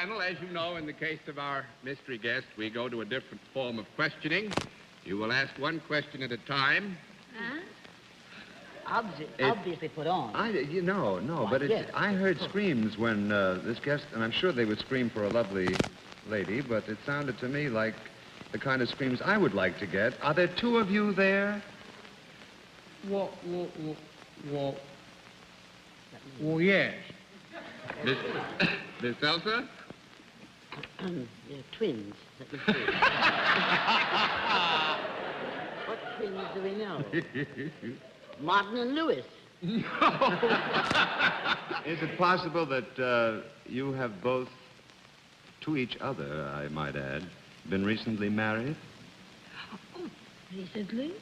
panel, as you know, in the case of our mystery guest, we go to a different form of questioning. You will ask one question at a time. Huh? Obviously put on. No, but I heard screams when this guest, and I'm sure they would scream for a lovely lady, but it sounded to me like the kind of screams I would like to get. Are there two of you there? Well, yes. Miss Elsa? They're twins. Let me see. What twins do we know? Martin and Lewis. Is it possible that you have both, to each other, I might add, been recently married? Oh, recently?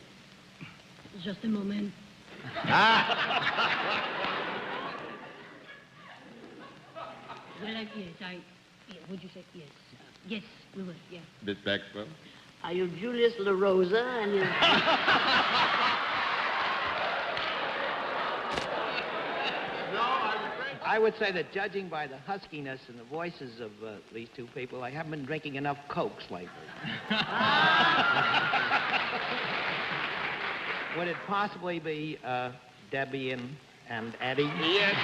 Just a moment. Well, yes, would you say yes? Yes, we would, yeah. Miss Maxwell? Are you Julius La Rosa and his... I would say that judging by the huskiness in the voices of these two people, I haven't been drinking enough Cokes lately. Would it possibly be Debbie and Eddie? Yes.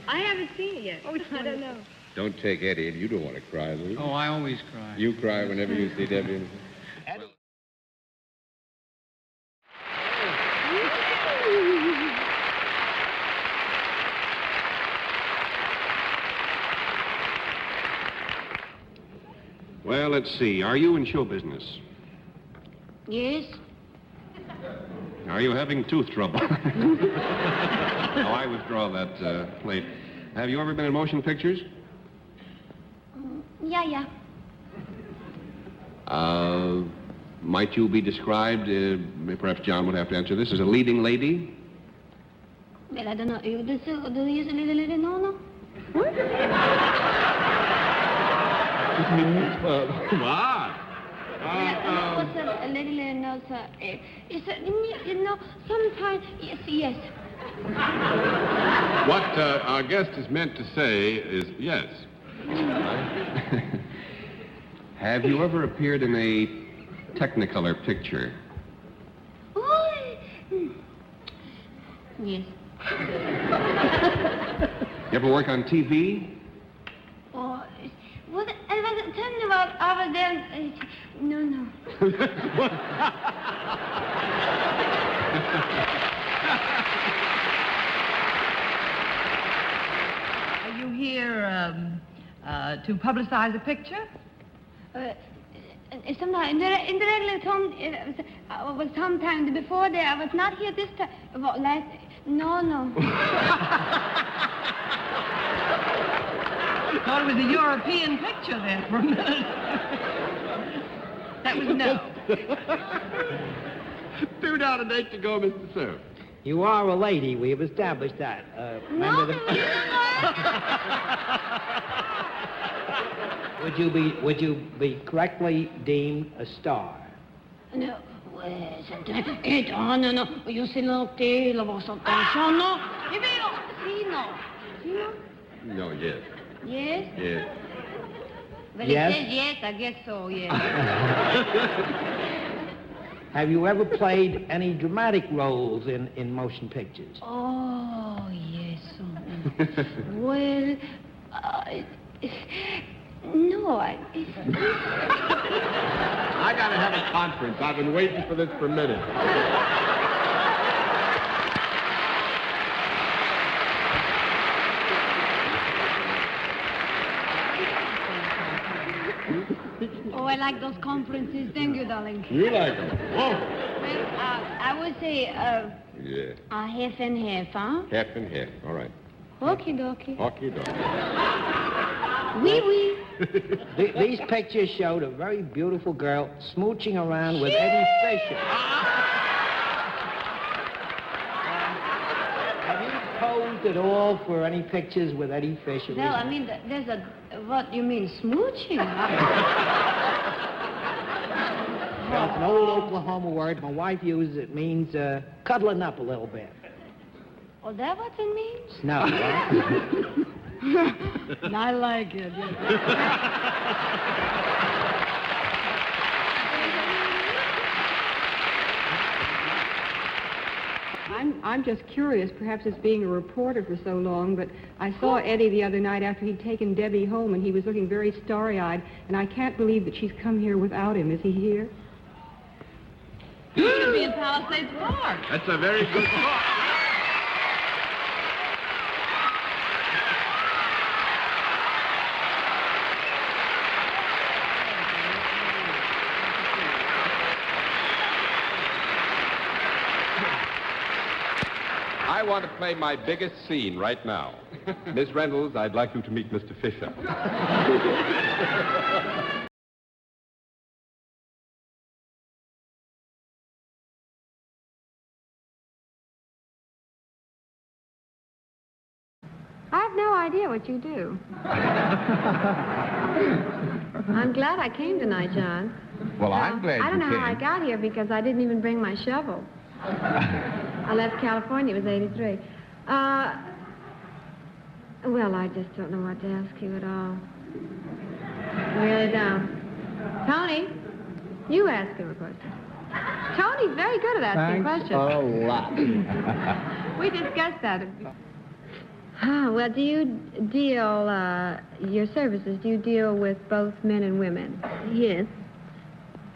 I haven't seen it yet. Oh, I don't know. Don't take Eddie, and you don't want to cry, Lou. Oh, I always cry. You cry whenever you see Debbie. Eddie. Well, let's see. Are you in show business? Yes? Are you having tooth trouble? Oh, I withdraw that plate. Have you ever been in motion pictures? Yeah. Might you be described, perhaps John would have to answer this, as a leading lady? Well, I don't know. Do you use a little no? What? What's a little no, sir? Sometimes, yes. What our guest is meant to say is yes. Have you ever appeared in a Technicolor picture? Oh, yes. You ever work on TV? Oh, what I was telling about over there. No. Are you here to publicize a picture? Sometime indirectly, was sometime before there. I was not here this time. No. I thought it was a European picture there for a minute. That was no. 2 down and 8 to go, Mr. Sir. You are a lady. We have established that. Would you be correctly deemed a star? No. No. Io se non te lo posso attenzione. No. È vero? Sì, no. No, yes. Yes? Yes. Well, Yes? it says yes, I guess so, yes. Have you ever played any dramatic roles in motion pictures? Oh, yes. Well, no, I gotta have a conference. I've been waiting for this for a minute. Oh, I like those conferences. Thank you, darling. You like them? Oh. Well, I would say, Yeah. half and half, huh? Half and half. All right. Okie dokie. Hockey dog. Oui. These pictures showed a very beautiful girl smooching around with Eddie Fisher. Have you posed at all for any pictures with Eddie Fisher? Well, I mean, there's a... What, you mean smooching? Well, an old Oklahoma word. My wife uses it. Means cuddling up a little bit. Oh, that what it means? Snug, right? I like it. I'm just curious, perhaps it's being a reporter for so long, but I saw Eddie the other night after he'd taken Debbie home, and he was looking very starry-eyed, and I can't believe that she's come here without him. Is he here? He should be in Palisades Park. That's a very good thought. I want to play my biggest scene right now. Miss Reynolds, I'd like you to meet Mr. Fisher. I have no idea what you do. I'm glad I came tonight, John. Well, I'm glad you came. I don't know how I got here because I didn't even bring my shovel. I left California, it was 83. Well, I just don't know what to ask you at all. I really don't. Tony, you ask him a question. Tony's very good at asking questions. A lot. We discussed that. Well, do you deal, your services, do you deal with both men and women? Yes.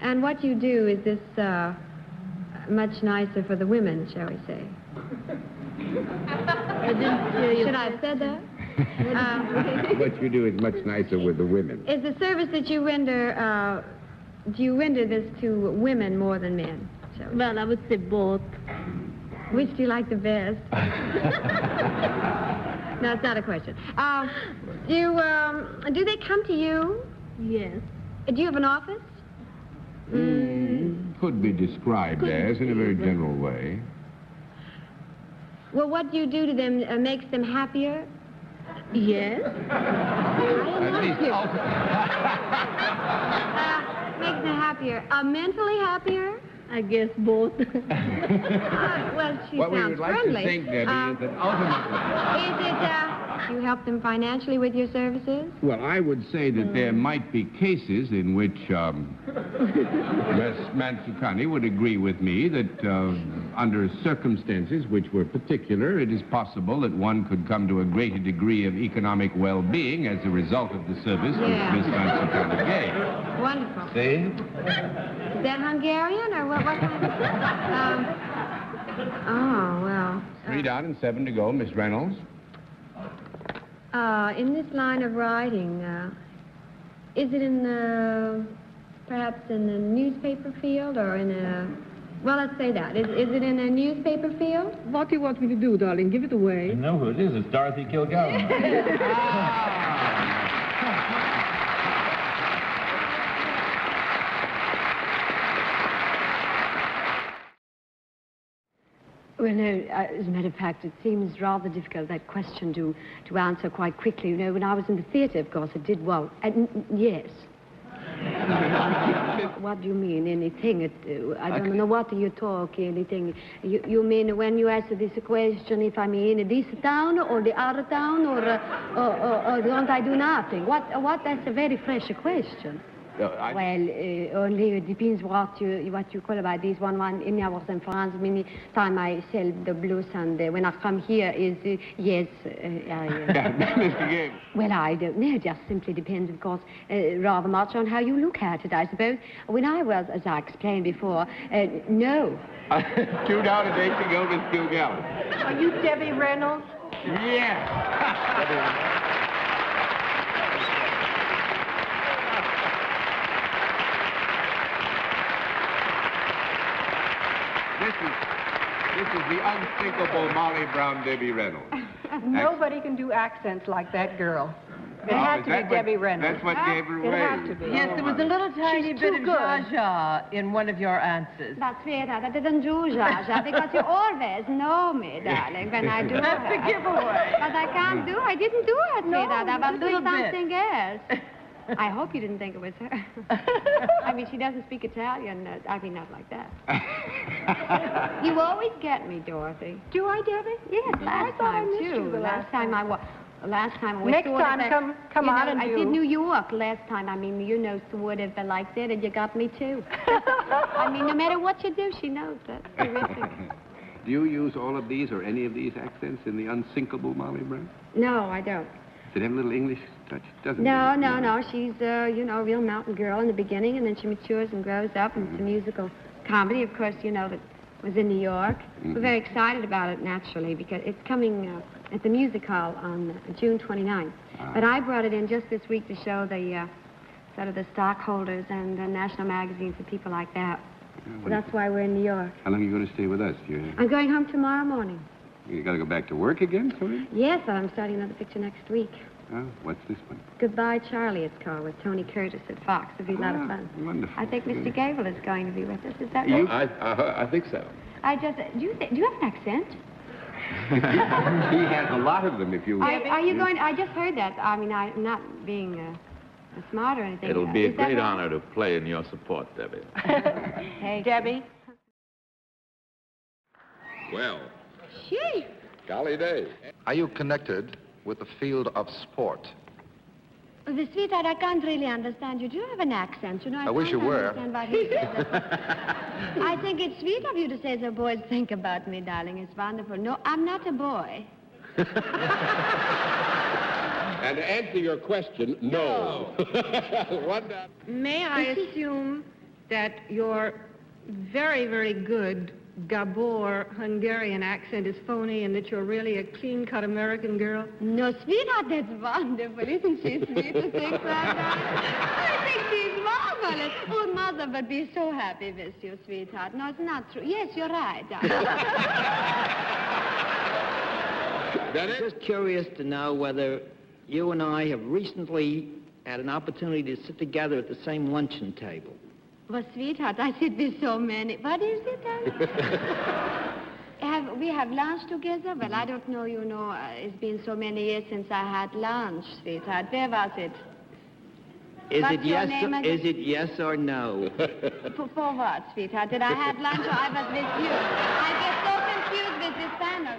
And what you do, is this much nicer for the women, shall we say? I didn't hear you. Should I have said that? What you do is much nicer with the women. Is the service that you render, do you render this to women more than men? Shall we? Well, I would say both. Which do you like the best? No, it's not a question. Do they come to you? Yes. Do you have an office? Could be described as in a very general way. Well, what do you do to them makes them happier? Yes. At least Makes them happier. Mentally happier? I guess both. Well, she what we sounds would like friendly. to think, Debbie, is that ultimately... Do you help them financially with your services? Well, I would say that there might be cases in which Miss Mansukhani would agree with me that under circumstances which were particular, it is possible that one could come to a greater degree of economic well-being as a result of the service which Miss Mansukhani gave. Wonderful. See? Is that Hungarian or what kind of... oh, well... 3 down and 7 to go, Miss Reynolds. In this line of writing, is it in the, perhaps in the newspaper field or in a, well, let's say that. Is it in a newspaper field? What do you want me to do, darling? Give it away. I know who it is. It's Dorothy Kilgallen. Well, no, as a matter of fact, it seems rather difficult, that question, to answer quite quickly. You know, when I was in the theatre, of course, it did well. Yes. What do you mean, anything? I don't know what you talk, anything. You mean when you answer this question, if I'm in this town or the other town, or don't I do nothing? What? That's a very fresh question. Well, only it depends what you call about this one. In I was in France, many time I sell the blues, and when I come here is yes. Mr. Gibb. Well, I don't know. It just simply depends, of course, rather much on how you look at it, I suppose. When I was, as I explained before, no. 2 down and 8 to go, Miss Kilgallen. Are you Debbie Reynolds? Yes. This is the unthinkable Molly Brown Debbie Reynolds. Nobody can do accents like that girl. It had to be Debbie Reynolds. That's what gave her away. It had to be. Yes, there was a little tiny bit of zsa in one of your answers. But, sweetheart, I didn't do zsa because you always know me, darling, when I do That's it. a giveaway. But I can't do it. I didn't do it, No, sweetheart. I was a doing little bit. something else. I hope you didn't think it was her. I mean, she doesn't speak Italian. I mean, not like that. You always get me, Dorothy. Do I, Debbie? Yes, last time, too. Last time I was... Next time, come on and I did New York last time. I mean, you know, sort of like that, and you got me, too. I mean, no matter what you do, she knows that. Terrific. Do you use all of these or any of these accents in the unsinkable Molly Brown? No, I don't. Does it have a little English touch? Doesn't it? No. She's, you know, a real mountain girl in the beginning, and then she matures and grows up, and it's a musical comedy, of course, you know, that was in New York. We're very excited about it, naturally, because it's coming at the Music Hall on June 29th. But I brought it in just this week to show the sort of the stockholders and the national magazines and people like that. So that's why we're in New York. How long are you going to stay with us? I'm going home tomorrow morning. You got to go back to work again, Tony? Yes, I'm starting another picture next week. Oh, what's this one? Goodbye, Charlie, it's called, with Tony Curtis at Fox. It'll be a lot of fun. Wonderful. I think Mr. Gable is going to be with us. Is that You? right? I think so. Do you have an accent? He has a lot of them, if you... Are you going... I just heard that. I mean, I'm not being smart or anything. It'll be a Is that great right? honor to play in your support, Debbie. Hey, Debbie? Well, Gee. golly day. Are you connected with the field of sport? Well, sweetheart, I can't really understand you. Do you have an accent? You know, I wish you can't were. understand what he says. I think it's sweet of you to say so boys think about me, darling. It's wonderful. No, I'm not a boy. And to answer your question, no. One down. May I assume that your very, very good Gabor Hungarian accent is phony and that you're really a clean-cut American girl? No, sweetheart, that's wonderful. Isn't she sweet to think like that? I think she's marvelous. Oh, Mother would be so happy with you, sweetheart. No, it's not true. Yes, you're right. I'm just curious to know whether you and I have recently had an opportunity to sit together at the same luncheon table. Well, sweetheart, I sit with so many. What is it, darling? We have lunch together? Well, I don't know, you know, it's been so many years since I had lunch, sweetheart. Where was it? Is What's it your yes? name again? Is it yes or no? For what, sweetheart? Did I have lunch or I was with you? I get so confused with this panel.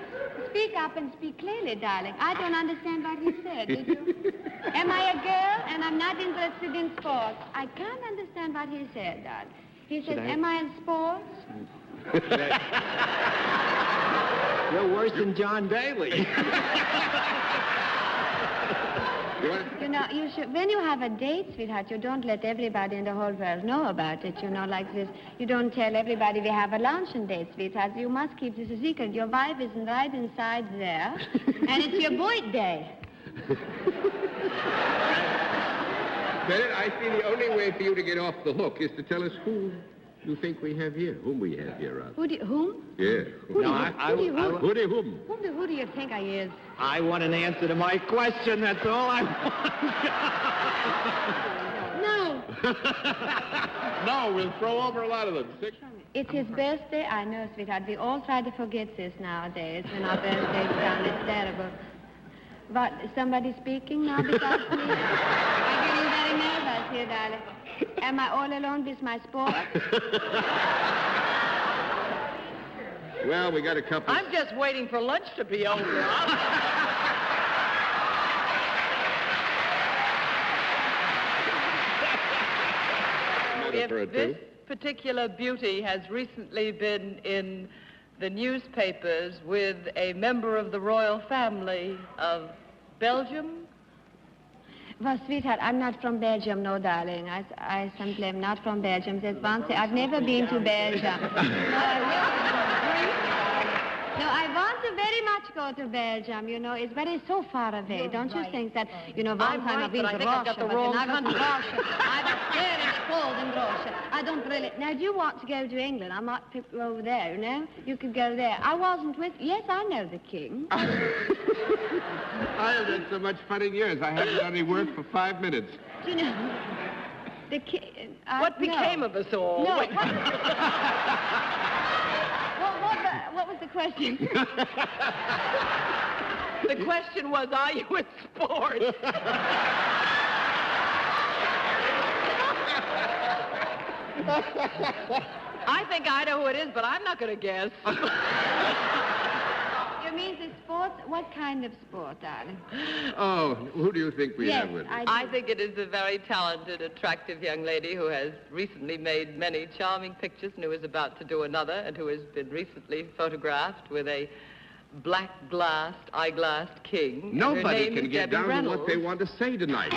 Speak up and speak clearly, darling. I don't understand what he said, did you? Am I a girl and I'm not interested in sports? I can't understand what he said, darling. He says, am I in sports? You're worse than John Daly. You know, you should, when you have a date, sweetheart, you don't let everybody in the whole world know about it, you know, like this. You don't tell everybody we have a luncheon date, sweetheart. You must keep this a secret. Your wife is right inside there, and it's your birthday. Bennett, I see the only way for you to get off the hook is to tell us who you think we have here. Whom we have here, rather. Whom? Yeah. Who do you think I is? I want an answer to my question. That's all I want. No. No, we'll throw over a lot of them. It's his birthday. I know, sweetheart. We all try to forget this nowadays when our birthday's done. It's terrible. But somebody speaking now besides me? I'm getting very nervous here, darling. Am I all alone with my sport? Well, we got a couple... I'm just waiting for lunch to be over. If this particular beauty has recently been in the newspapers with a member of the royal family of Belgium? Well, sweetheart, I'm not from Belgium, no, darling. I simply am not from Belgium. There's one thing. I've never been to Belgium. No, I want to very much go to Belgium. You know, it's so far away. Don't you think that, you know, one time I've been to Russia, but when I was in Russia, I was very cold in Russia. I don't really... Now, do you want to go to England? I might pick you over there, you know? You could go there. I wasn't with... Yes, I know the king. I have had so much fun in years. I haven't done any work for 5 minutes. Do you know... The king... What became of us all? No, what was the question? The question was, are you in sports? I think I know who it is, but I'm not going to guess. You mean the sport? What kind of sport, darling? Oh, who do you think we have with us? I think it is a very talented, attractive young lady who has recently made many charming pictures and who is about to do another and who has been recently photographed with a black-glassed, eye-glassed king. Nobody can get down Reynolds. to what they want to say tonight.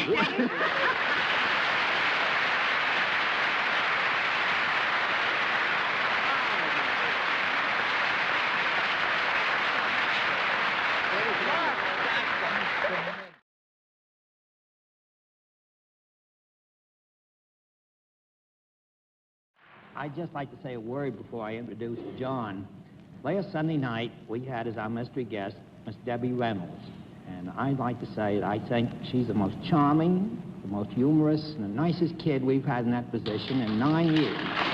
I'd just like to say a word before I introduce John. Last Sunday night, we had as our mystery guest Miss Debbie Reynolds. And I'd like to say that I think she's the most charming, the most humorous, and the nicest kid we've had in that position in 9 years.